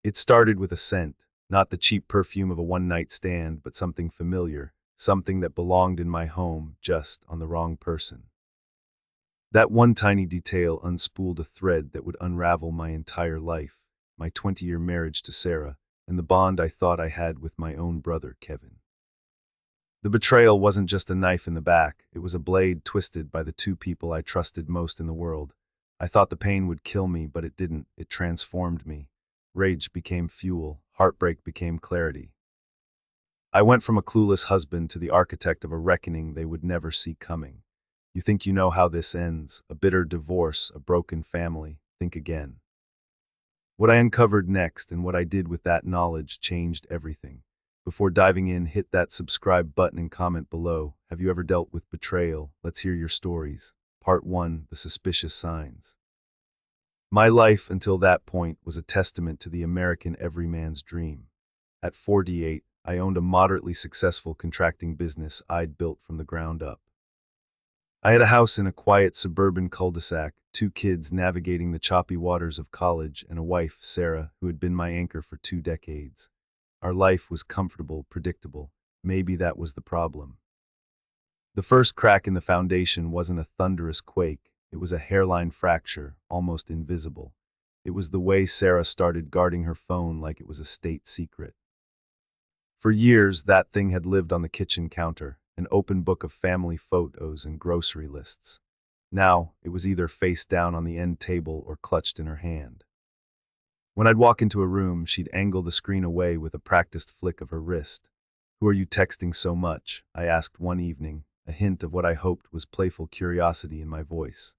It started with a scent, not the cheap perfume of a one-night stand, but something familiar, something that belonged in my home, just on the wrong person. That one tiny detail unspooled a thread that would unravel my entire life, my 20-year marriage to Sarah, and the bond I thought I had with my own brother, Kevin. The betrayal wasn't just a knife in the back, it was a blade twisted by the two people I trusted most in the world. I thought the pain would kill me, but it didn't. It transformed me. Rage became fuel, heartbreak became clarity. I went from a clueless husband to the architect of a reckoning they would never see coming. You think you know how this ends, a bitter divorce, a broken family. Think again. What I uncovered next and what I did with that knowledge changed everything. Before diving in, hit that subscribe button and comment below. Have you ever dealt with betrayal? Let's hear your stories. Part 1: The Suspicious Signs. My life until that point was a testament to the American everyman's dream. At 48, I owned a moderately successful contracting business I'd built from the ground up. I had a house in a quiet suburban cul-de-sac, two kids navigating the choppy waters of college, and a wife, Sarah, who had been my anchor for 2 decades. Our life was comfortable, predictable. Maybe that was the problem. The first crack in the foundation wasn't a thunderous quake. It was a hairline fracture, almost invisible. It was the way Sarah started guarding her phone like it was a state secret. For years, that thing had lived on the kitchen counter, an open book of family photos and grocery lists. Now, it was either face down on the end table or clutched in her hand. When I'd walk into a room, she'd angle the screen away with a practiced flick of her wrist. "Who are you texting so much?" I asked one evening, a hint of what I hoped was playful curiosity in my voice.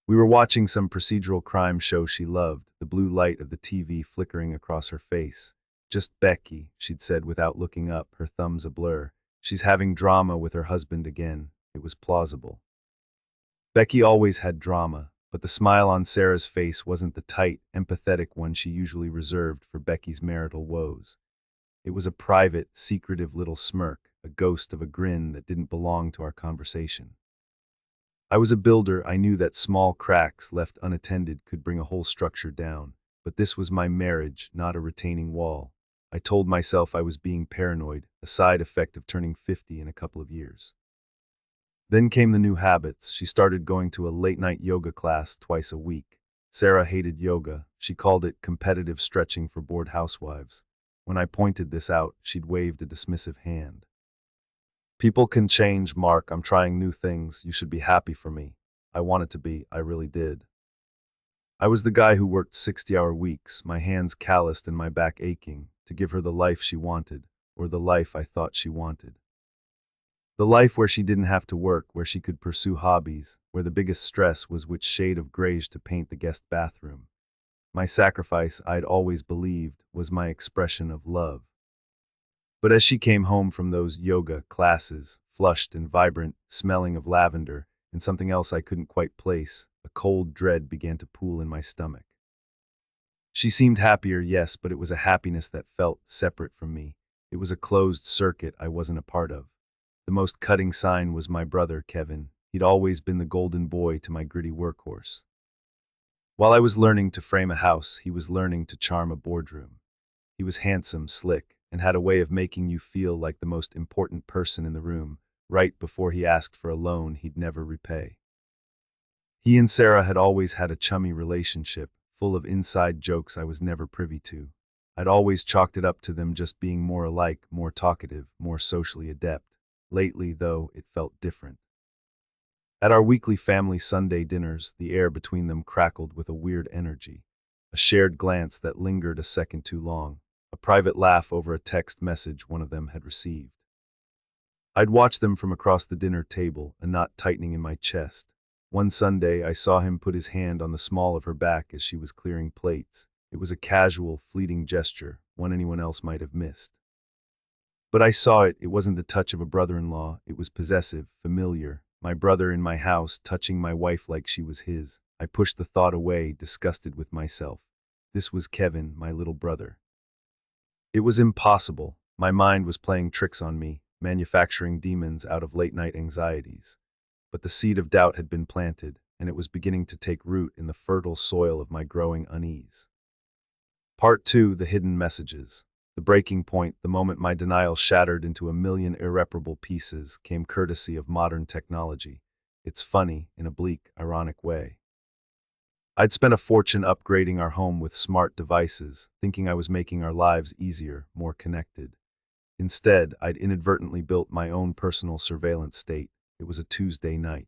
We were watching some procedural crime show she loved, the blue light of the TV flickering across her face. "Just Becky," she'd said without looking up, her thumbs a blur. "She's having drama with her husband again." It was plausible. Becky always had drama, but the smile on Sarah's face wasn't the tight, empathetic one she usually reserved for Becky's marital woes. It was a private, secretive little smirk, a ghost of a grin that didn't belong to our conversation. I was a builder. I knew that small cracks left unattended could bring a whole structure down, but this was my marriage, not a retaining wall. I told myself I was being paranoid, a side effect of turning 50 in a couple of years. Then came the new habits. She started going to a late-night yoga class twice a week. Sarah hated yoga. She called it competitive stretching for bored housewives. When I pointed this out, she'd waved a dismissive hand. "People can change, Mark. I'm trying new things. You should be happy for me." I wanted to be. I really did. I was the guy who worked 60-hour weeks, my hands calloused and my back aching, to give her the life she wanted, or the life I thought she wanted. The life where she didn't have to work, where she could pursue hobbies, where the biggest stress was which shade of grayish to paint the guest bathroom. My sacrifice, I'd always believed, was my expression of love. But as she came home from those yoga classes, flushed and vibrant, smelling of lavender, and something else I couldn't quite place, a cold dread began to pool in my stomach. She seemed happier, yes, but it was a happiness that felt separate from me. It was a closed circuit I wasn't a part of. The most cutting sign was my brother, Kevin. He'd always been the golden boy to my gritty workhorse. While I was learning to frame a house, he was learning to charm a boardroom. He was handsome, slick, and had a way of making you feel like the most important person in the room, right before he asked for a loan he'd never repay. He and Sarah had always had a chummy relationship, full of inside jokes I was never privy to. I'd always chalked it up to them just being more alike, more talkative, more socially adept. Lately, though, it felt different. At our weekly family Sunday dinners, the air between them crackled with a weird energy. A shared glance that lingered a second too long. A private laugh over a text message one of them had received. I'd watch them from across the dinner table, a knot tightening in my chest. One Sunday, I saw him put his hand on the small of her back as she was clearing plates. It was a casual, fleeting gesture, one anyone else might have missed. But I saw it. It wasn't the touch of a brother-in-law. It was possessive, familiar. My brother in my house, touching my wife like she was his. I pushed the thought away, disgusted with myself. This was Kevin, my little brother. It was impossible. My mind was playing tricks on me, manufacturing demons out of late-night anxieties. But the seed of doubt had been planted, and it was beginning to take root in the fertile soil of my growing unease. Part 2, The Hidden Messages. The breaking point, the moment my denial shattered into a million irreparable pieces, came courtesy of modern technology. It's funny, in a bleak, ironic way. I'd spent a fortune upgrading our home with smart devices, thinking I was making our lives easier, more connected. Instead, I'd inadvertently built my own personal surveillance state. It was a Tuesday night.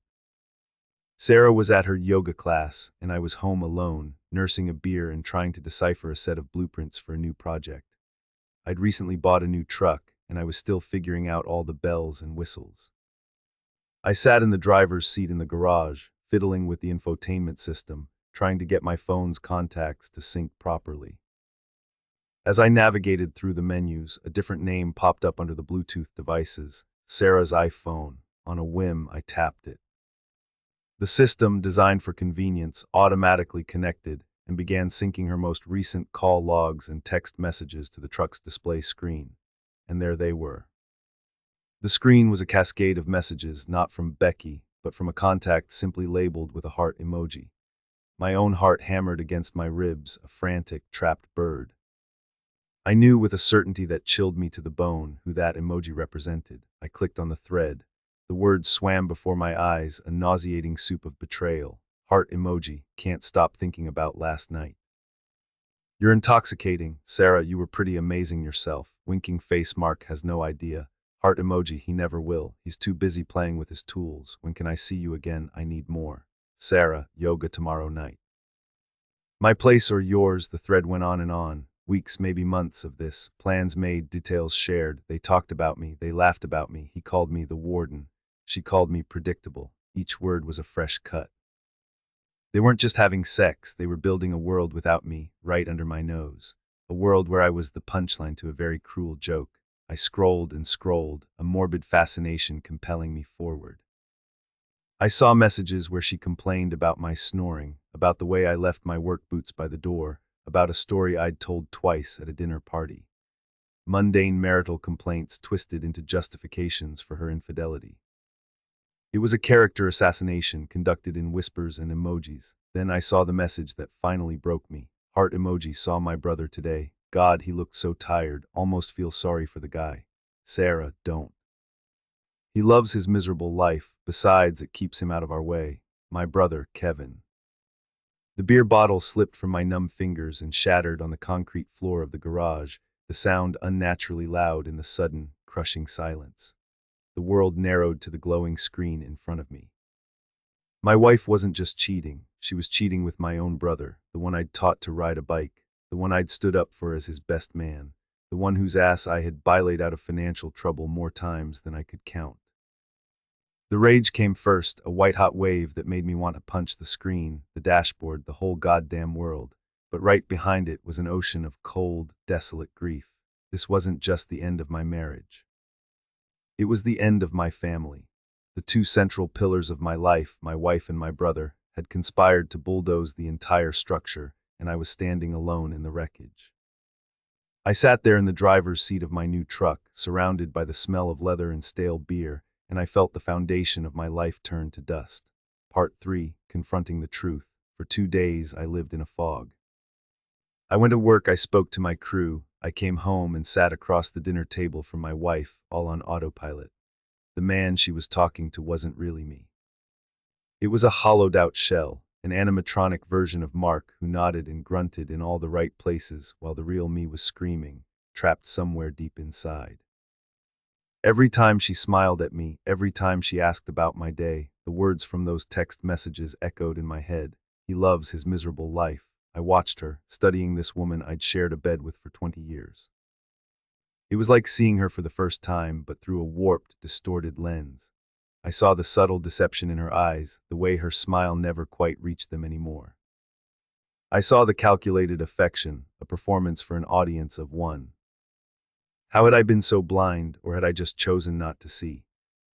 Sarah was at her yoga class, and I was home alone, nursing a beer and trying to decipher a set of blueprints for a new project. I'd recently bought a new truck, and I was still figuring out all the bells and whistles. I sat in the driver's seat in the garage, fiddling with the infotainment system, trying to get my phone's contacts to sync properly. As I navigated through the menus, a different name popped up under the Bluetooth devices, Sarah's iPhone. On a whim, I tapped it. The system, designed for convenience, automatically connected and began syncing her most recent call logs and text messages to the truck's display screen. And there they were. The screen was a cascade of messages, not from Becky, but from a contact simply labeled with a heart emoji. My own heart hammered against my ribs, a frantic, trapped bird. I knew with a certainty that chilled me to the bone who that emoji represented. I clicked on the thread. The words swam before my eyes, a nauseating soup of betrayal. Heart emoji, can't stop thinking about last night. You're intoxicating, Sarah, you were pretty amazing yourself. Winking face mark, has no idea. Heart emoji, he never will. He's too busy playing with his tools. When can I see you again? I need more. Sarah, yoga tomorrow night. My place or yours, the thread went on and on. Weeks, maybe months of this. Plans made, details shared. They talked about me, they laughed about me. He called me the warden. She called me predictable. Each word was a fresh cut. They weren't just having sex, they were building a world without me, right under my nose. A world where I was the punchline to a very cruel joke. I scrolled and scrolled, a morbid fascination compelling me forward. I saw messages where she complained about my snoring, about the way I left my work boots by the door, about a story I'd told twice at a dinner party. Mundane marital complaints twisted into justifications for her infidelity. It was a character assassination conducted in whispers and emojis. Then I saw the message that finally broke me. Heart emoji, saw my brother today. God, he looked so tired, almost feel sorry for the guy. Sarah, don't. He loves his miserable life, besides it keeps him out of our way. My brother, Kevin. The beer bottle slipped from my numb fingers and shattered on the concrete floor of the garage, the sound unnaturally loud in the sudden, crushing silence. The world narrowed to the glowing screen in front of me. My wife wasn't just cheating, she was cheating with my own brother, the one I'd taught to ride a bike, the one I'd stood up for as his best man, the one whose ass I had bailaid out of financial trouble more times than I could count. The rage came first, a white-hot wave that made me want to punch the screen, the dashboard, the whole goddamn world. But right behind it was an ocean of cold, desolate grief. This wasn't just the end of my marriage. It was the end of my family. The two central pillars of my life, my wife and my brother, had conspired to bulldoze the entire structure, and I was standing alone in the wreckage. I sat there in the driver's seat of my new truck, surrounded by the smell of leather and stale beer, and I felt the foundation of my life turn to dust. Part 3, Confronting the Truth. For 2 days, I lived in a fog. I went to work, I spoke to my crew, I came home and sat across the dinner table from my wife, all on autopilot. The man she was talking to wasn't really me. It was a hollowed-out shell, an animatronic version of Mark who nodded and grunted in all the right places while the real me was screaming, trapped somewhere deep inside. Every time she smiled at me, every time she asked about my day, the words from those text messages echoed in my head. He loves his miserable life. I watched her, studying this woman I'd shared a bed with for 20 years. It was like seeing her for the first time, but through a warped, distorted lens. I saw the subtle deception in her eyes, the way her smile never quite reached them anymore. I saw the calculated affection, a performance for an audience of one. How had I been so blind, or had I just chosen not to see?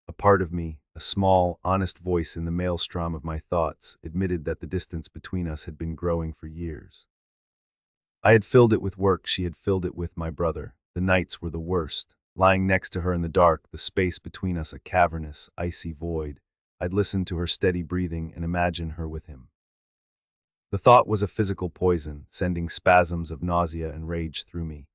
A part of me, a small, honest voice in the maelstrom of my thoughts, admitted that the distance between us had been growing for years. I had filled it with work, she had filled it with my brother. The nights were the worst. Lying next to her in the dark, the space between us a cavernous, icy void. I'd listen to her steady breathing and imagine her with him. The thought was a physical poison, sending spasms of nausea and rage through me.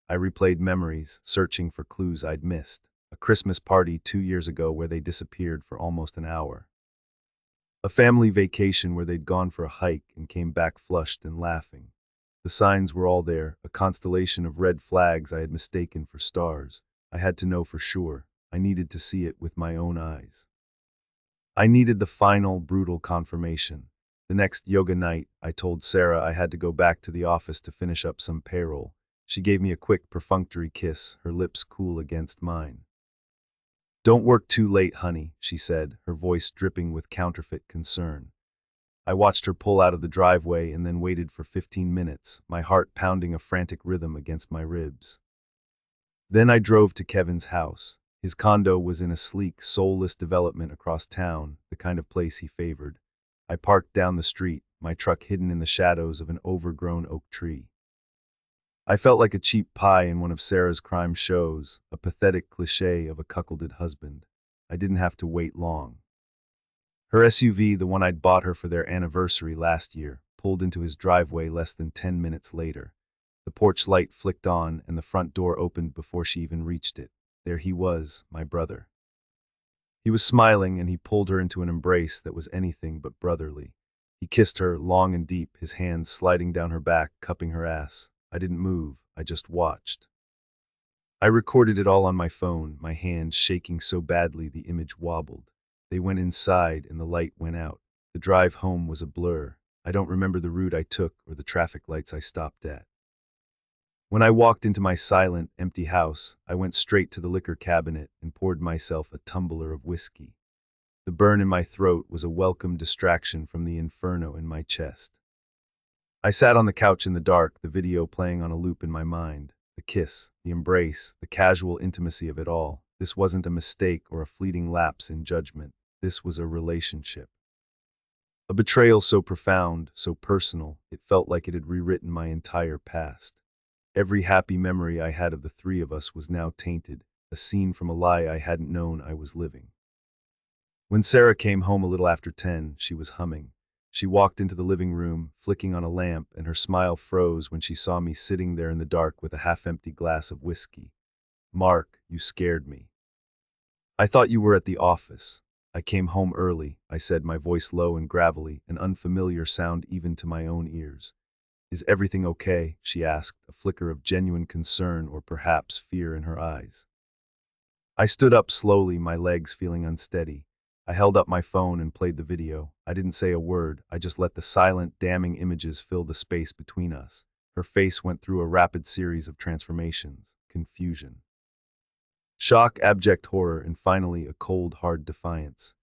I replayed memories, searching for clues I'd missed. A Christmas party 2 years ago where they disappeared for almost an hour. A family vacation where they'd gone for a hike and came back flushed and laughing. The signs were all there, a constellation of red flags I had mistaken for stars. I had to know for sure. I needed to see it with my own eyes. I needed the final, brutal confirmation. The next yoga night, I told Sarah I had to go back to the office to finish up some payroll. She gave me a quick, perfunctory kiss, her lips cool against mine. "Don't work too late, honey," she said, her voice dripping with counterfeit concern. I watched her pull out of the driveway and then waited for 15 minutes, my heart pounding a frantic rhythm against my ribs. Then I drove to Kevin's house. His condo was in a sleek, soulless development across town, the kind of place he favored. I parked down the street, my truck hidden in the shadows of an overgrown oak tree. I felt like a cheap pie in one of Sarah's crime shows, a pathetic cliché of a cuckolded husband. I didn't have to wait long. Her SUV, the one I'd bought her for their anniversary last year, pulled into his driveway less than 10 minutes later. The porch light flicked on and the front door opened before she even reached it. There he was, my brother. He was smiling and he pulled her into an embrace that was anything but brotherly. He kissed her long and deep, his hands sliding down her back, cupping her ass. I didn't move, I just watched. I recorded it all on my phone, my hand shaking so badly the image wobbled. They went inside and the light went out. The drive home was a blur. I don't remember the route I took or the traffic lights I stopped at. When I walked into my silent, empty house, I went straight to the liquor cabinet and poured myself a tumbler of whiskey. The burn in my throat was a welcome distraction from the inferno in my chest. I sat on the couch in the dark, the video playing on a loop in my mind. The kiss, the embrace, the casual intimacy of it all. This wasn't a mistake or a fleeting lapse in judgment. This was a relationship. A betrayal so profound, so personal, it felt like it had rewritten my entire past. Every happy memory I had of the three of us was now tainted, a scene from a lie I hadn't known I was living. When Sarah came home a little after 10, she was humming. She walked into the living room, flicking on a lamp, and her smile froze when she saw me sitting there in the dark with a half-empty glass of whiskey. "Mark, you scared me. I thought you were at the office." "I came home early," I said, my voice low and gravelly, an unfamiliar sound even to my own ears. "Is everything okay?" she asked, a flicker of genuine concern or perhaps fear in her eyes. I stood up slowly, my legs feeling unsteady. I held up my phone and played the video. I didn't say a word, I just let the silent, damning images fill the space between us. Her face went through a rapid series of transformations. Confusion, shock, abject horror, and finally a cold, hard defiance.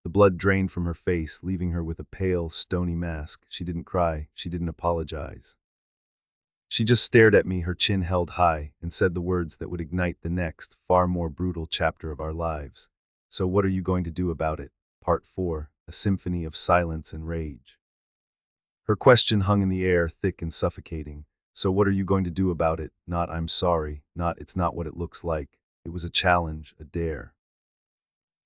The blood drained from her face, leaving her with a pale, stony mask. She didn't cry, she didn't apologize. She just stared at me, her chin held high, and said the words that would ignite the next, far more brutal chapter of our lives. "So what are you going to do about it?" Part 4, a symphony of silence and rage. Her question hung in the air, thick and suffocating. So what are you going to do about it? Not "I'm sorry," not "it's not what it looks like." It was a challenge, a dare.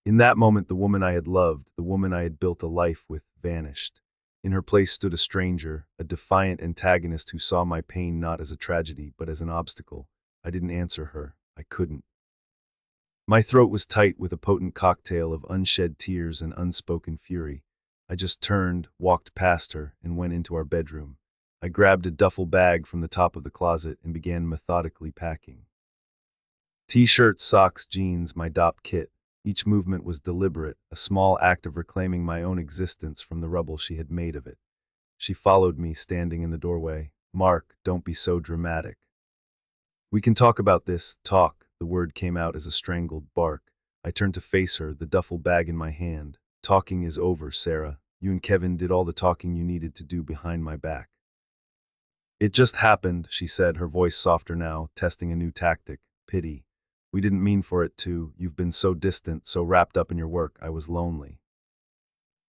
In that moment, the woman I had loved, the woman I had built a life with, vanished. In her place stood a stranger, a defiant antagonist who saw my pain not as a tragedy, but as an obstacle. I didn't answer her. I couldn't. My throat was tight with a potent cocktail of unshed tears and unspoken fury. I just turned, walked past her, and went into our bedroom. I grabbed a duffel bag from the top of the closet and began methodically packing. T-shirts, socks, jeans, my DOP kit. Each movement was deliberate, a small act of reclaiming my own existence from the rubble she had made of it. She followed me, standing in the doorway. "Mark, don't be so dramatic. We can talk about this." "Talk." The word came out as a strangled bark. I turned to face her, the duffel bag in my hand. "Talking is over, Sarah. You and Kevin did all the talking you needed to do behind my back." "It just happened," she said, her voice softer now, testing a new tactic. "Pity. We didn't mean for it to. You've been so distant, so wrapped up in your work. I was lonely."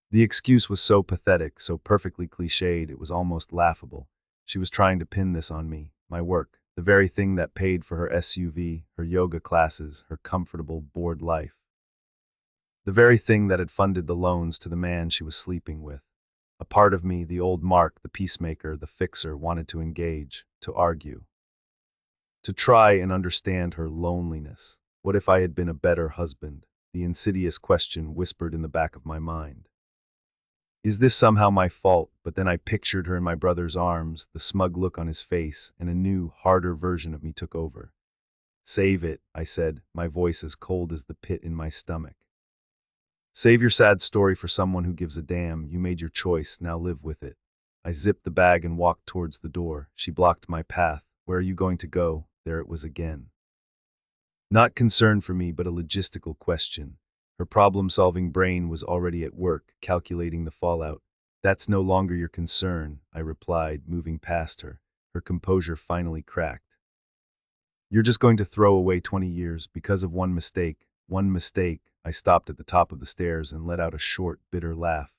The excuse was so pathetic, so perfectly cliched, it was almost laughable. She was trying to pin this on me, my work, the very thing that paid for her SUV, her yoga classes, her comfortable, bored life. The very thing that had funded the loans to the man she was sleeping with. A part of me, the old Mark, the peacemaker, the fixer, wanted to engage, to argue, to try and understand her loneliness. What if I had been a better husband? The insidious question whispered in the back of my mind. Is this somehow my fault? But then I pictured her in my brother's arms, the smug look on his face, and a new, harder version of me took over. Save it, I said, my voice as cold as the pit in my stomach. Save your sad story for someone who gives a damn. You made your choice, now live with it. I zipped the bag and walked towards the door. She blocked my path. Where are you going to go? There it was again. Not concern for me, but a logistical question. Her problem-solving brain was already at work, calculating the fallout. That's no longer your concern, I replied, moving past her. Her composure finally cracked. You're just going to throw away 20 years because of one mistake. One mistake. I stopped at the top of the stairs and let out a short, bitter laugh.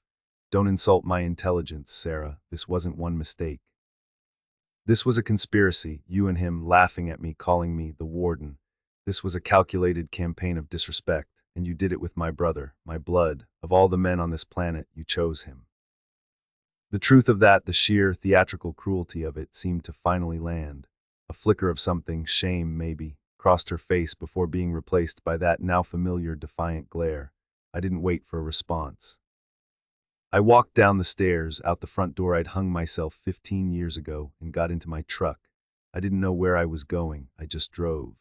Don't insult my intelligence, Sarah. This wasn't one mistake. This was a conspiracy, you and him laughing at me, calling me the warden. This was a calculated campaign of disrespect, and you did it with my brother, my blood. Of all the men on this planet, you chose him. The truth of that, the sheer theatrical cruelty of it, seemed to finally land. A flicker of something, shame maybe, crossed her face before being replaced by that now familiar defiant glare. I didn't wait for a response. I walked down the stairs, out the front door I'd hung myself 15 years ago, and got into my truck. I didn't know where I was going, I just drove.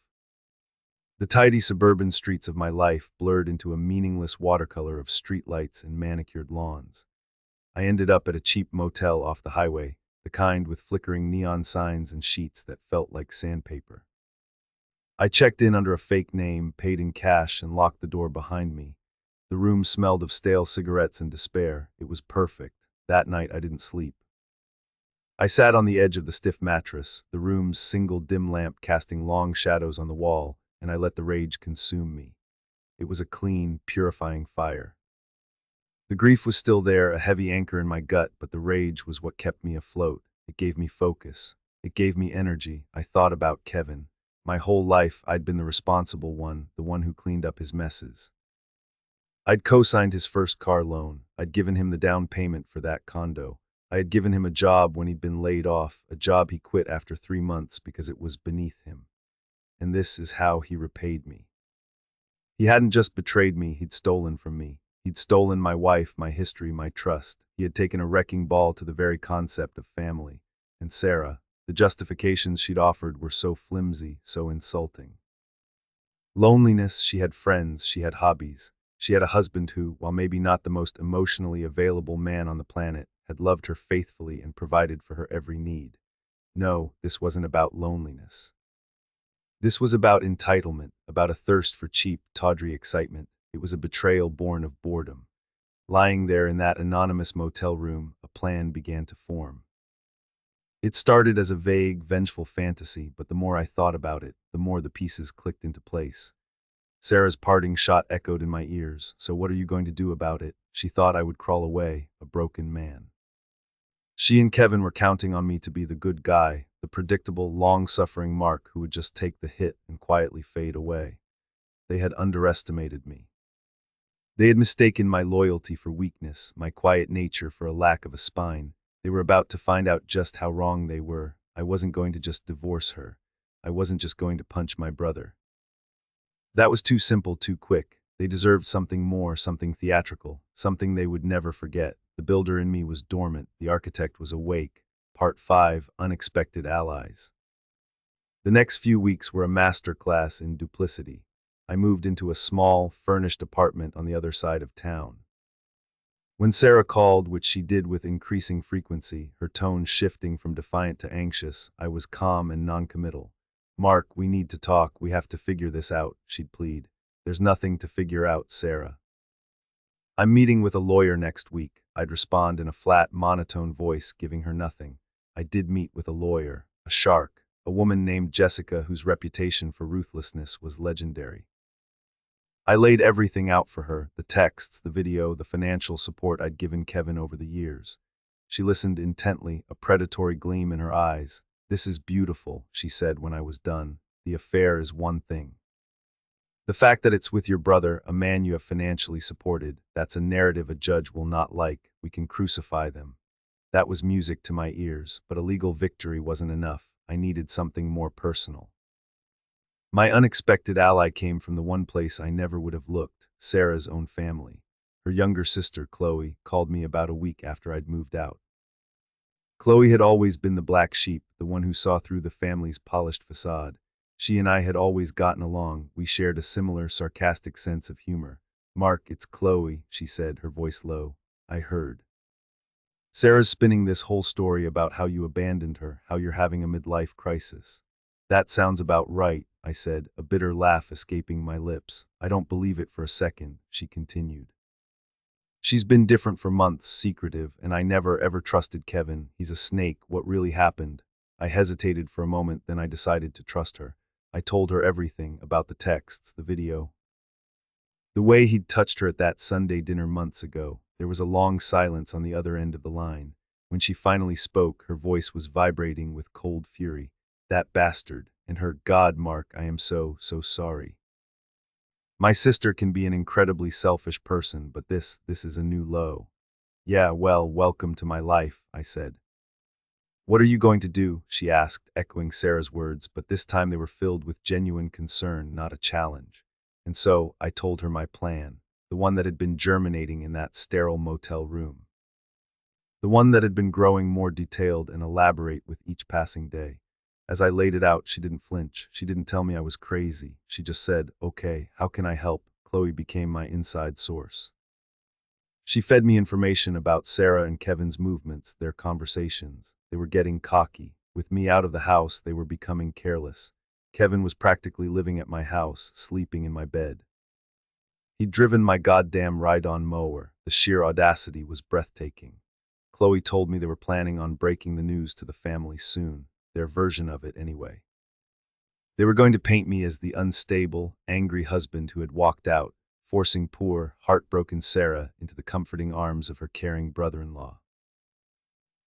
The tidy suburban streets of my life blurred into a meaningless watercolor of streetlights and manicured lawns. I ended up at a cheap motel off the highway, the kind with flickering neon signs and sheets that felt like sandpaper. I checked in under a fake name, paid in cash, and locked the door behind me. The room smelled of stale cigarettes and despair. It was perfect. That night I didn't sleep. I sat on the edge of the stiff mattress, the room's single dim lamp casting long shadows on the wall, and I let the rage consume me. It was a clean, purifying fire. The grief was still there, a heavy anchor in my gut, but the rage was what kept me afloat. It gave me focus. It gave me energy. I thought about Kevin. My whole life, I'd been the responsible one, the one who cleaned up his messes. I'd co-signed his first car loan. I'd given him the down payment for that condo. I had given him a job when he'd been laid off, a job he quit after 3 months because it was beneath him. And this is how he repaid me. He hadn't just betrayed me, he'd stolen from me. He'd stolen my wife, my history, my trust. He had taken a wrecking ball to the very concept of family. And Sarah, the justifications she'd offered were so flimsy, so insulting. Loneliness, she had friends, she had hobbies. She had a husband who, while maybe not the most emotionally available man on the planet, had loved her faithfully and provided for her every need. No, this wasn't about loneliness. This was about entitlement, about a thirst for cheap, tawdry excitement. It was a betrayal born of boredom. Lying there in that anonymous motel room, a plan began to form. It started as a vague, vengeful fantasy, but the more I thought about it, the more the pieces clicked into place. Sarah's parting shot echoed in my ears. So what are you going to do about it? She thought I would crawl away, a broken man. She and Kevin were counting on me to be the good guy, the predictable, long-suffering Mark who would just take the hit and quietly fade away. They had underestimated me. They had mistaken my loyalty for weakness, my quiet nature for a lack of a spine. They were about to find out just how wrong they were. I wasn't going to just divorce her. I wasn't just going to punch my brother. That was too simple, too quick. They deserved something more, something theatrical, something they would never forget. The builder in me was dormant, the architect was awake. Part 5, Unexpected Allies. The next few weeks were a masterclass in duplicity. I moved into a small, furnished apartment on the other side of town. When Sarah called, which she did with increasing frequency, her tone shifting from defiant to anxious, I was calm and noncommittal. Mark, we need to talk, we have to figure this out, she'd plead. There's nothing to figure out, Sarah. I'm meeting with a lawyer next week, I'd respond in a flat, monotone voice, giving her nothing. I did meet with a lawyer, a shark, a woman named Jessica whose reputation for ruthlessness was legendary. I laid everything out for her, the texts, the video, the financial support I'd given Kevin over the years. She listened intently, a predatory gleam in her eyes. This is beautiful, she said when I was done. The affair is one thing. The fact that it's with your brother, a man you have financially supported, that's a narrative a judge will not like. We can crucify them. That was music to my ears, but a legal victory wasn't enough. I needed something more personal. My unexpected ally came from the one place I never would have looked, Sarah's own family. Her younger sister, Chloe, called me about a week after I'd moved out. Chloe had always been the black sheep, the one who saw through the family's polished facade. She and I had always gotten along. We shared a similar sarcastic sense of humor. "Mark, it's Chloe," she said, her voice low. I heard. "Sarah's spinning this whole story about how you abandoned her, how you're having a midlife crisis." "That sounds about right," I said, a bitter laugh escaping my lips. "I don't believe it for a second," she continued. "She's been different for months, secretive, and I never ever trusted Kevin. He's a snake. What really happened?" I hesitated for a moment, then I decided to trust her. I told her everything about the texts, the video, the way he'd touched her at that Sunday dinner months ago. There was a long silence on the other end of the line. When she finally spoke, her voice was vibrating with cold fury. "That bastard, and her, God, Mark, I am so sorry. My sister can be an incredibly selfish person, but this is a new low." "Yeah, well, welcome to my life," I said. "What are you going to do?" she asked, echoing Sarah's words, but this time they were filled with genuine concern, not a challenge. And so, I told her my plan, the one that had been germinating in that sterile motel room. The one that had been growing more detailed and elaborate with each passing day. As I laid it out, she didn't flinch. She didn't tell me I was crazy. She just said, "Okay, how can I help?" Chloe became my inside source. She fed me information about Sarah and Kevin's movements, their conversations. They were getting cocky. With me out of the house, they were becoming careless. Kevin was practically living at my house, sleeping in my bed. He'd driven my goddamn ride-on mower. The sheer audacity was breathtaking. Chloe told me they were planning on breaking the news to the family soon. Their version of it, anyway. They were going to paint me as the unstable, angry husband who had walked out, forcing poor, heartbroken Sarah into the comforting arms of her caring brother-in-law.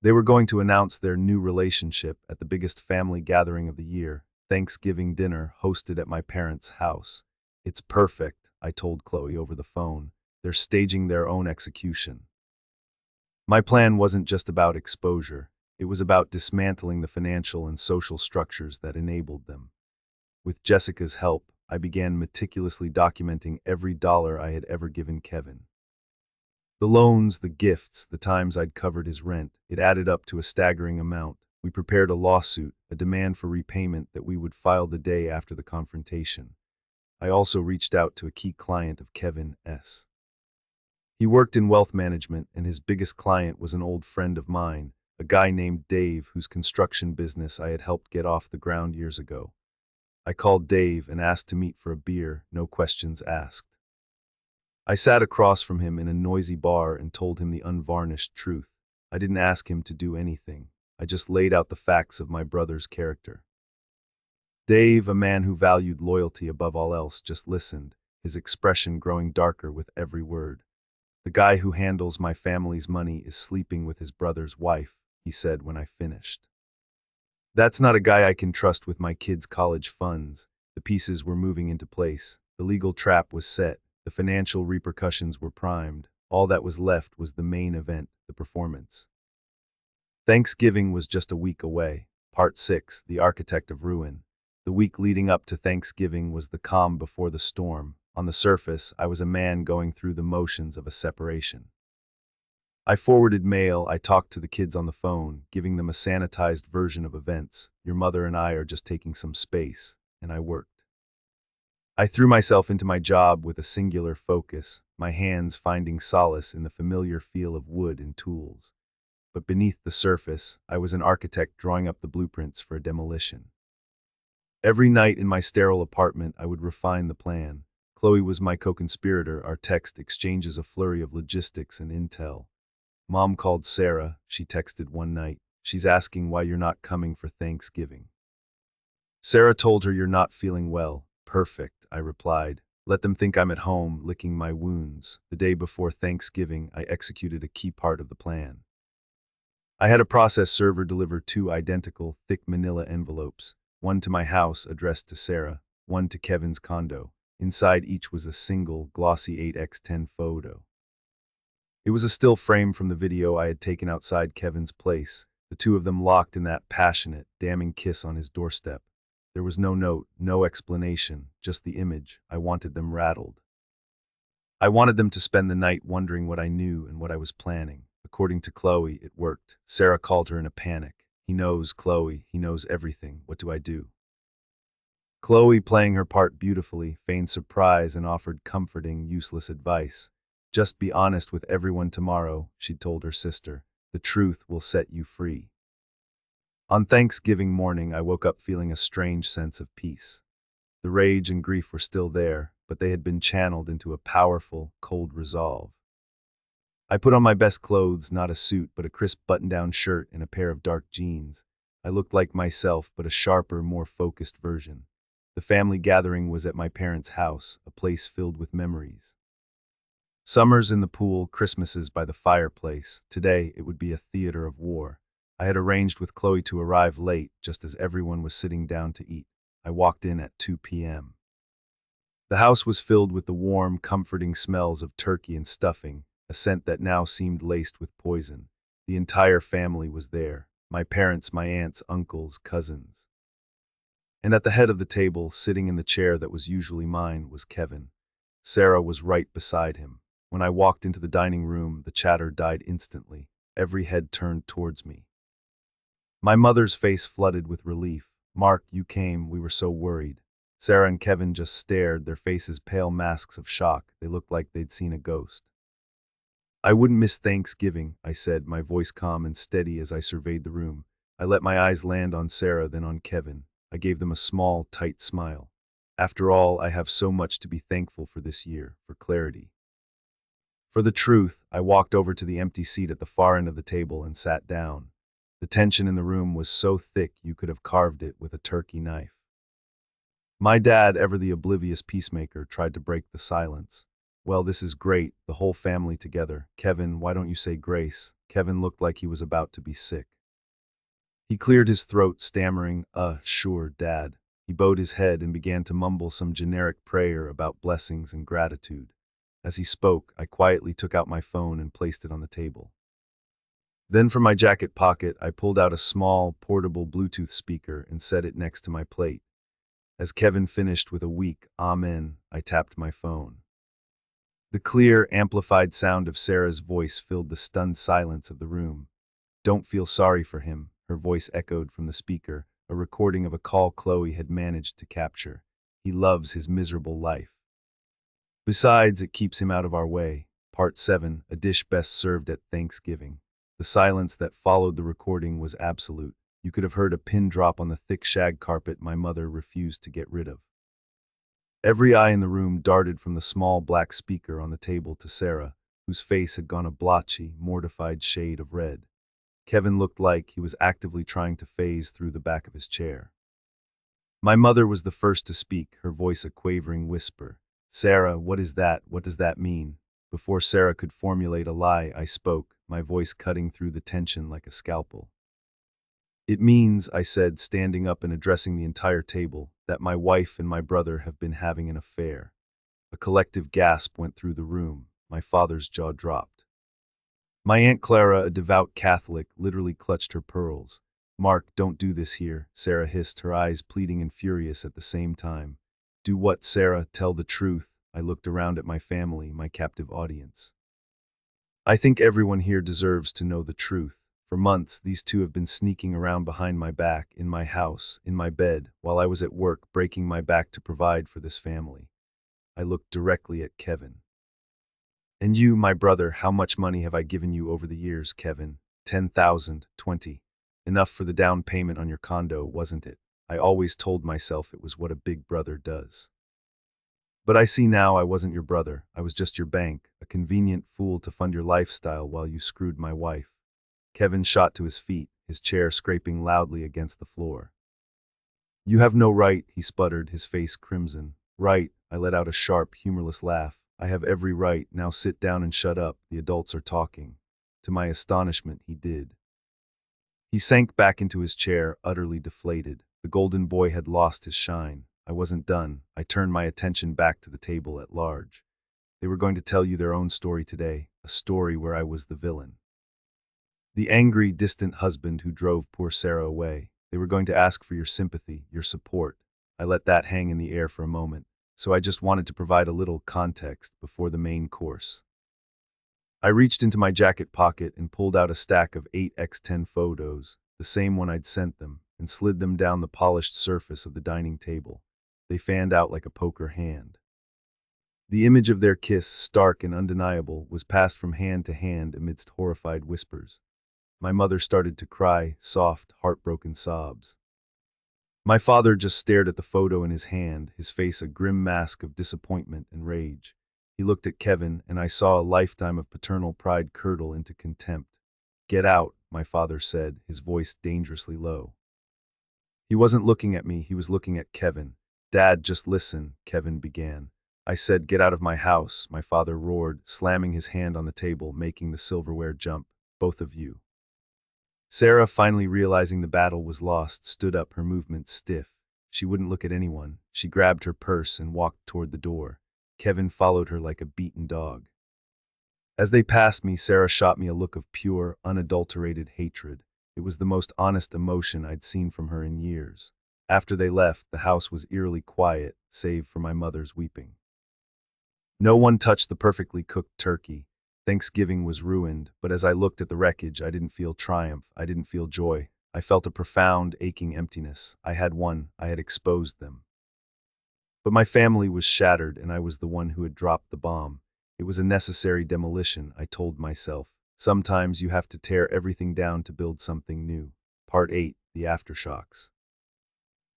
They were going to announce their new relationship at the biggest family gathering of the year, Thanksgiving dinner hosted at my parents' house. "It's perfect," I told Chloe over the phone. "They're staging their own execution." My plan wasn't just about exposure. It was about dismantling the financial and social structures that enabled them. With Jessica's help, I began meticulously documenting every dollar I had ever given Kevin. The loans, the gifts, the times I'd covered his rent, it added up to a staggering amount. We prepared a lawsuit, a demand for repayment that we would file the day after the confrontation. I also reached out to a key client of Kevin's. He worked in wealth management, and his biggest client was an old friend of mine, a guy named Dave whose construction business I had helped get off the ground years ago. I called Dave and asked to meet for a beer, no questions asked. I sat across from him in a noisy bar and told him the unvarnished truth. I didn't ask him to do anything. I just laid out the facts of my brother's character. Dave, a man who valued loyalty above all else, just listened, his expression growing darker with every word. "The guy who handles my family's money is sleeping with his brother's wife," he said when I finished. "That's not a guy I can trust with my kids' college funds." The pieces were moving into place. The legal trap was set. The financial repercussions were primed. All that was left was the main event, the performance. Thanksgiving was just a week away. Part 6, The Architect of Ruin. The week leading up to Thanksgiving was the calm before the storm. On the surface, I was a man going through the motions of a separation. I forwarded mail, I talked to the kids on the phone, giving them a sanitized version of events. "Your mother and I are just taking some space," and I worked. I threw myself into my job with a singular focus, my hands finding solace in the familiar feel of wood and tools. But beneath the surface, I was an architect drawing up the blueprints for a demolition. Every night in my sterile apartment, I would refine the plan. Chloe was my co-conspirator. Our text exchanges a flurry of logistics and intel. "Mom called Sarah," she texted one night. "She's asking why you're not coming for Thanksgiving." Sarah told her you're not feeling well. "Perfect," I replied. "Let them think I'm at home, licking my wounds." The day before Thanksgiving, I executed a key part of the plan. I had a process server deliver 2 identical, thick manila envelopes, one to my house addressed to Sarah, one to Kevin's condo. Inside each was a single, glossy 8x10 photo. It was a still frame from the video I had taken outside Kevin's place, the two of them locked in that passionate, damning kiss on his doorstep. There was no note, no explanation, just the image. I wanted them rattled. I wanted them to spend the night wondering what I knew and what I was planning. According to Chloe, it worked. Sarah called her in a panic. He knows, Chloe, he knows everything. What do I do? Chloe, playing her part beautifully, feigned surprise and offered comforting, useless advice. Just be honest with everyone tomorrow, she'd told her sister. The truth will set you free. On Thanksgiving morning, I woke up feeling a strange sense of peace. The rage and grief were still there, but they had been channeled into a powerful, cold resolve. I put on my best clothes, not a suit, but a crisp button-down shirt and a pair of dark jeans. I looked like myself, but a sharper, more focused version. The family gathering was at my parents' house, a place filled with memories. Summers in the pool, Christmases by the fireplace. Today, it would be a theater of war. I had arranged with Chloe to arrive late, just as everyone was sitting down to eat. I walked in at 2 p.m. The house was filled with the warm, comforting smells of turkey and stuffing, a scent that now seemed laced with poison. The entire family was there. My parents, my aunts, uncles, cousins. And at the head of the table, sitting in the chair that was usually mine, was Kevin. Sarah was right beside him. When I walked into the dining room, the chatter died instantly. Every head turned towards me. My mother's face flooded with relief. Mark, you came, we were so worried. Sarah and Kevin just stared, their faces pale masks of shock. They looked like they'd seen a ghost. I wouldn't miss Thanksgiving, I said, my voice calm and steady as I surveyed the room. I let my eyes land on Sarah, then on Kevin. I gave them a small, tight smile. After all, I have so much to be thankful for this year, for clarity. For the truth, I walked over to the empty seat at the far end of the table and sat down. The tension in the room was so thick you could have carved it with a turkey knife. My dad, ever the oblivious peacemaker, tried to break the silence. Well, this is great, the whole family together. Kevin, why don't you say grace? Kevin looked like he was about to be sick. He cleared his throat, stammering, sure, Dad. He bowed his head and began to mumble some generic prayer about blessings and gratitude. As he spoke, I quietly took out my phone and placed it on the table. Then from my jacket pocket, I pulled out a small, portable Bluetooth speaker and set it next to my plate. As Kevin finished with a weak amen, I tapped my phone. The clear, amplified sound of Sarah's voice filled the stunned silence of the room. Don't feel sorry for him, her voice echoed from the speaker, a recording of a call Chloe had managed to capture. He loves his miserable life. Besides, it keeps him out of our way. Part 7, a dish best served at Thanksgiving. The silence that followed the recording was absolute. You could have heard a pin drop on the thick shag carpet my mother refused to get rid of. Every eye in the room darted from the small black speaker on the table to Sarah, whose face had gone a blotchy, mortified shade of red. Kevin looked like he was actively trying to phase through the back of his chair. My mother was the first to speak, her voice a quavering whisper. Sarah, what is that? What does that mean? Before Sarah could formulate a lie, I spoke, my voice cutting through the tension like a scalpel. It means, I said, standing up and addressing the entire table, that my wife and my brother have been having an affair. A collective gasp went through the room. My father's jaw dropped. My Aunt Clara, a devout Catholic, literally clutched her pearls. Mark, don't do this here, Sarah hissed, her eyes pleading and furious at the same time. Do what, Sarah? Tell the truth. I looked around at my family, my captive audience. I think everyone here deserves to know the truth. For months, these two have been sneaking around behind my back, in my house, in my bed, while I was at work breaking my back to provide for this family. I looked directly at Kevin. And you, my brother, how much money have I given you over the years, Kevin? 10,000, 20. Enough for the down payment on your condo, wasn't it? I always told myself it was what a big brother does. But I see now I wasn't your brother, I was just your bank, a convenient fool to fund your lifestyle while you screwed my wife. Kevin shot to his feet, his chair scraping loudly against the floor. You have no right, he sputtered, his face crimson. Right, I let out a sharp, humorless laugh. I have every right, now sit down and shut up, the adults are talking. To my astonishment, he did. He sank back into his chair, utterly deflated. The golden boy had lost his shine. I wasn't done. I turned my attention back to the table at large. They were going to tell you their own story today, a a story where I was the villain. The angry, distant husband who drove poor Sarah away. They were going to ask for your sympathy, your support. I let that hang in the air for a moment, so I just wanted to provide a little context before the main course. I reached into my jacket pocket and pulled out a stack of 8x10 photos, the same one I'd sent them, and slid them down the polished surface of the dining table. They fanned out like a poker hand. The image of their kiss, stark and undeniable, was passed from hand to hand amidst horrified whispers. My mother started to cry, soft, heartbroken sobs. My father just stared at the photo in his hand, his face a grim mask of disappointment and rage. He looked at Kevin, and I saw a lifetime of paternal pride curdle into contempt. "Get out," my father said, his voice dangerously low. He wasn't looking at me, he was looking at Kevin. "Dad, just listen," Kevin began. I said, "Get out of my house," my father roared, slamming his hand on the table, making the silverware jump. "Both of you." Sarah, finally realizing the battle was lost, stood up, her movements stiff. She wouldn't look at anyone. She grabbed her purse and walked toward the door. Kevin followed her like a beaten dog. As they passed me, Sarah shot me a look of pure, unadulterated hatred. It was the most honest emotion I'd seen from her in years. After they left, the house was eerily quiet, save for my mother's weeping. No one touched the perfectly cooked turkey. Thanksgiving was ruined, but as I looked at the wreckage, I didn't feel triumph, I didn't feel joy. I felt a profound, aching emptiness. I had won, I had exposed them. But my family was shattered, and I was the one who had dropped the bomb. It was a necessary demolition, I told myself. Sometimes you have to tear everything down to build something new. Part 8, The Aftershocks.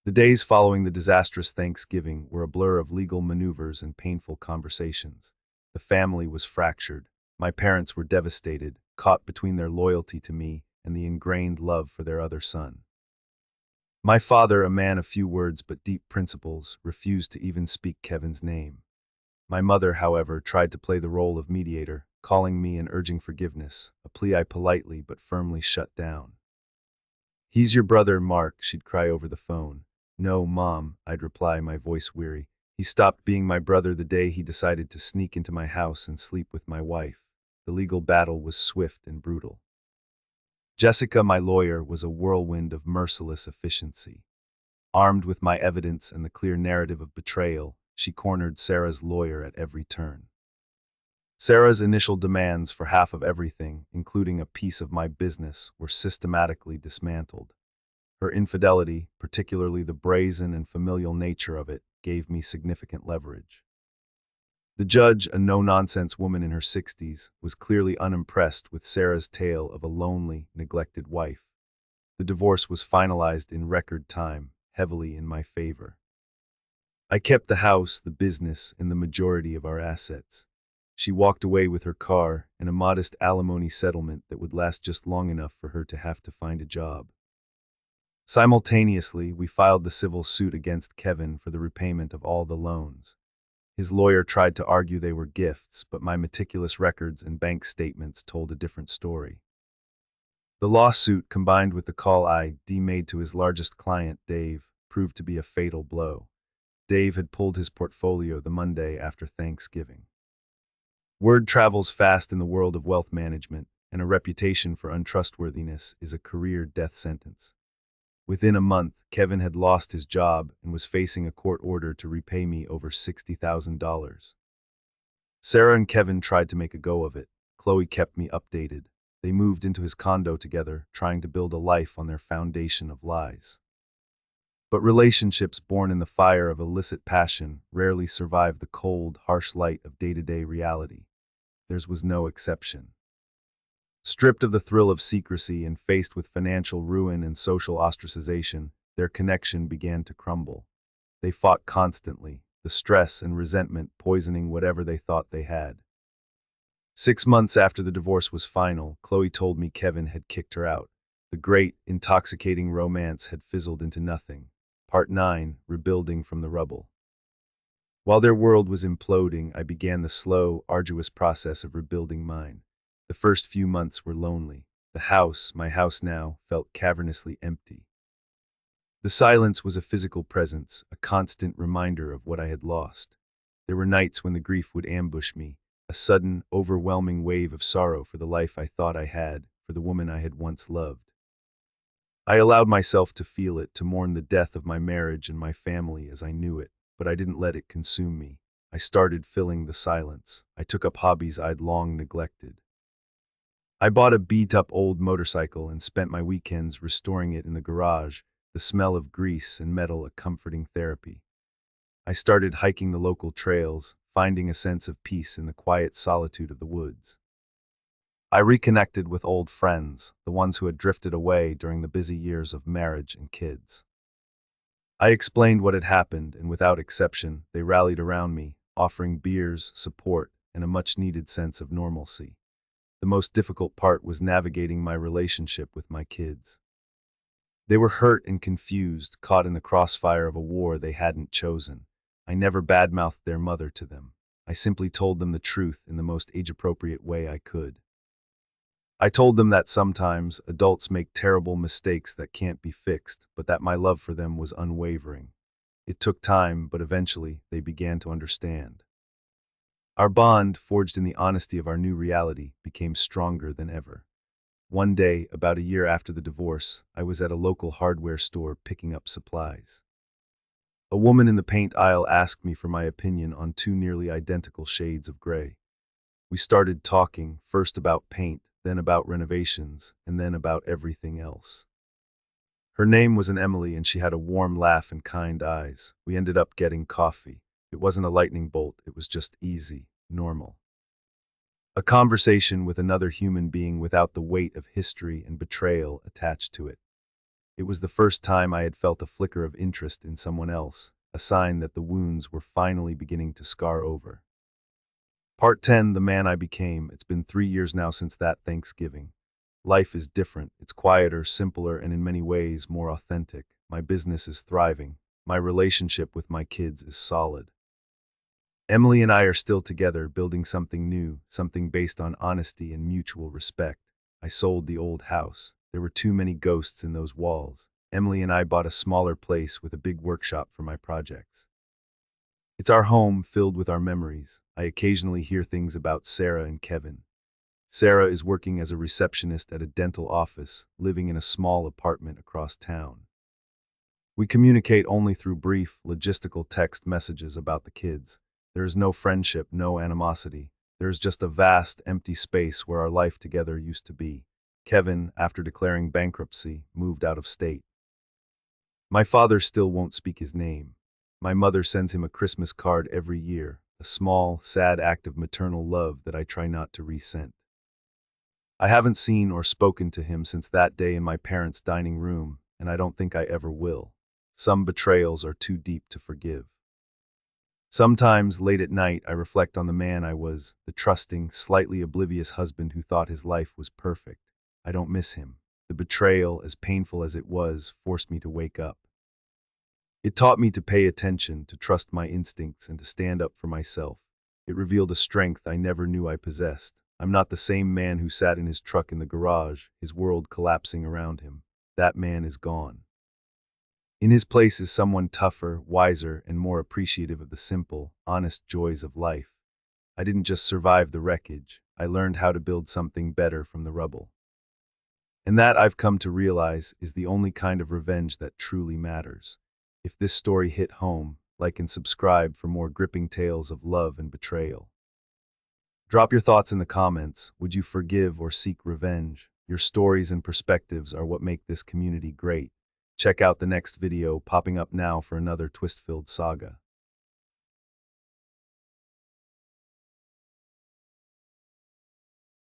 The days following the disastrous Thanksgiving were a blur of legal maneuvers and painful conversations. The family was fractured. My parents were devastated, caught between their loyalty to me and the ingrained love for their other son. My father, a man of few words but deep principles, refused to even speak Kevin's name. My mother, however, tried to play the role of mediator, calling me and urging forgiveness, a plea I politely but firmly shut down. "He's your brother, Mark," she'd cry over the phone. "No, Mom," I'd reply, my voice weary. "He stopped being my brother the day he decided to sneak into my house and sleep with my wife." The legal battle was swift and brutal. Jessica, my lawyer, was a whirlwind of merciless efficiency. Armed with my evidence and the clear narrative of betrayal, she cornered Sarah's lawyer at every turn. Sarah's initial demands for half of everything, including a piece of my business, were systematically dismantled. Her infidelity, particularly the brazen and familial nature of it, gave me significant leverage. The judge, a no-nonsense woman in her 60s, was clearly unimpressed with Sarah's tale of a lonely, neglected wife. The divorce was finalized in record time, heavily in my favor. I kept the house, the business, and the majority of our assets. She walked away with her car and a modest alimony settlement that would last just long enough for her to have to find a job. Simultaneously, we filed the civil suit against Kevin for the repayment of all the loans. His lawyer tried to argue they were gifts, but my meticulous records and bank statements told a different story. The lawsuit, combined with the call I.D. made to his largest client, Dave, proved to be a fatal blow. Dave had pulled his portfolio the Monday after Thanksgiving. Word travels fast in the world of wealth management, and a reputation for untrustworthiness is a career death sentence. Within a month, Kevin had lost his job and was facing a court order to repay me over $60,000. Sarah and Kevin tried to make a go of it. Chloe kept me updated. They moved into his condo together, trying to build a life on their foundation of lies. But relationships born in the fire of illicit passion rarely survive the cold, harsh light of day-to-day reality. Theirs was no exception. Stripped of the thrill of secrecy and faced with financial ruin and social ostracization, their connection began to crumble. They fought constantly, the stress and resentment poisoning whatever they thought they had. 6 months after the divorce was final, Chloe told me Kevin had kicked her out. The great, intoxicating romance had fizzled into nothing. Part 9, Rebuilding from the Rubble. While their world was imploding, I began the slow, arduous process of rebuilding mine. The first few months were lonely. The house, my house now, felt cavernously empty. The silence was a physical presence, a constant reminder of what I had lost. There were nights when the grief would ambush me, a sudden, overwhelming wave of sorrow for the life I thought I had, for the woman I had once loved. I allowed myself to feel it, to mourn the death of my marriage and my family as I knew it, but I didn't let it consume me. I started filling the silence. I took up hobbies I'd long neglected. I bought a beat-up old motorcycle and spent my weekends restoring it in the garage, the smell of grease and metal a comforting therapy. I started hiking the local trails, finding a sense of peace in the quiet solitude of the woods. I reconnected with old friends, the ones who had drifted away during the busy years of marriage and kids. I explained what had happened, and without exception, they rallied around me, offering beers, support, and a much-needed sense of normalcy. The most difficult part was navigating my relationship with my kids. They were hurt and confused, caught in the crossfire of a war they hadn't chosen. I never badmouthed their mother to them. I simply told them the truth in the most age-appropriate way I could. I told them that sometimes adults make terrible mistakes that can't be fixed, but that my love for them was unwavering. It took time, but eventually they began to understand. Our bond, forged in the honesty of our new reality, became stronger than ever. One day, about a year after the divorce, I was at a local hardware store picking up supplies. A woman in the paint aisle asked me for my opinion on two nearly identical shades of gray. We started talking, first about paint, then about renovations, and then about everything else. Her name was Emily, and she had a warm laugh and kind eyes. We ended up getting coffee. It wasn't a lightning bolt, it was just easy, normal. A conversation with another human being without the weight of history and betrayal attached to it. It was the first time I had felt a flicker of interest in someone else, a sign that the wounds were finally beginning to scar over. Part 10, The Man I Became. It's been 3 years now since that Thanksgiving. Life is different. It's quieter, simpler, and in many ways more authentic. My business is thriving. My relationship with my kids is solid. Emily and I are still together, building something new, something based on honesty and mutual respect. I sold the old house. There were too many ghosts in those walls. Emily and I bought a smaller place with a big workshop for my projects. It's our home, filled with our memories. I occasionally hear things about Sarah and Kevin. Sarah is working as a receptionist at a dental office, living in a small apartment across town. We communicate only through brief, logistical text messages about the kids. There is no friendship, no animosity. There is just a vast, empty space where our life together used to be. Kevin, after declaring bankruptcy, moved out of state. My father still won't speak his name. My mother sends him a Christmas card every year, a small, sad act of maternal love that I try not to resent. I haven't seen or spoken to him since that day in my parents' dining room, and I don't think I ever will. Some betrayals are too deep to forgive. Sometimes, late at night, I reflect on the man I was, the trusting, slightly oblivious husband who thought his life was perfect. I don't miss him. The betrayal, as painful as it was, forced me to wake up. It taught me to pay attention, to trust my instincts, and to stand up for myself. It revealed a strength I never knew I possessed. I'm not the same man who sat in his truck in the garage, his world collapsing around him. That man is gone. In his place is someone tougher, wiser, and more appreciative of the simple, honest joys of life. I didn't just survive the wreckage. I learned how to build something better from the rubble. And that, I've come to realize, is the only kind of revenge that truly matters. If this story hit home, like and subscribe for more gripping tales of love and betrayal. Drop your thoughts in the comments. Would you forgive or seek revenge? Your stories and perspectives are what make this community great. Check out the next video popping up now for another twist-filled saga.